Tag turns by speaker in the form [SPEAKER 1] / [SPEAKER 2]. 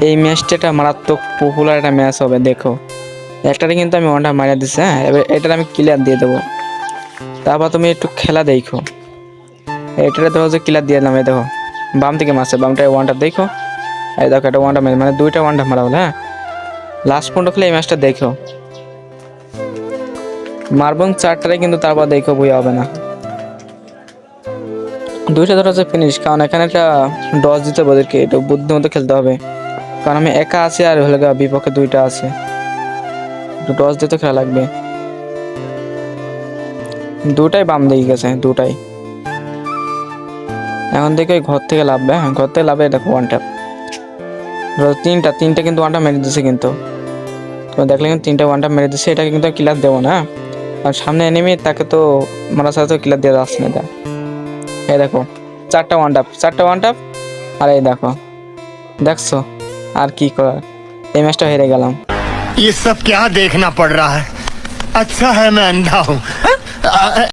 [SPEAKER 1] এই ম্যাচটা একটা মারাত্মক পপুলার একটা ম্যাচ হবে, দেখো একটারে কিন্তু আমি ওয়ানটা মারিয়ে দিচ্ছি। হ্যাঁ, এবার এটার আমি ক্লিয়ার দিয়ে দেবো। তারপর তুমি একটু খেলা দেখো, এটারে ধরো যে ক্লিয়ার দিয়ে দিলাম। এই দেখো বাম থেকে মারছে, বামটা ওয়ানটা দেখো। এই দেখো একটা ওয়ানটা মানে দুইটা ওয়ানটা মারা হলো। হ্যাঁ, লাস্ট পর্যন্ত খেলে এই ম্যাচটা দেখো, মারবং চারটারে কিন্তু তারপর দেখো বই হবে না। দুইটা ধরো যে ফিনিশ, কারণ এখানে একটা ডস দিতে হবে ওদেরকে, একটু বুদ্ধি মতো খেলতে হবে। কারণ আমি একা আছি আর হলে বিপক্ষে দুইটা আছে, একটু ডস দিতে খেলা লাগবে। দুটাই বাম দিকে গেছে, দুটাই। এখন দেখো ঘর থেকে লাভবে। হ্যাঁ, ঘর থেকে লাভে। দেখো ওয়ান ট্যাপ, তিনটা কিন্তু ওয়ানটা মেরে দিচ্ছে। কিন্তু তো দেখলে কিন্তু তিনটা ওয়ানটা মেরে দিচ্ছে, এটাকে কিন্তু ক্লিয়ার দেবো না। আর সামনে এনিমি, তাকে তো মারার সাথে তো ক্লিয়ার দিয়ে যাচ্ছে না। এই দেখো চারটা ওয়ান টাপ। আর এই দেখো, দেখছো আর কি করার, এই ম্যাচটা হেরে গেলাম।
[SPEAKER 2] ये सब क्या देखना पड़ रहा है। अच्छा है मैं अंधा हूँ।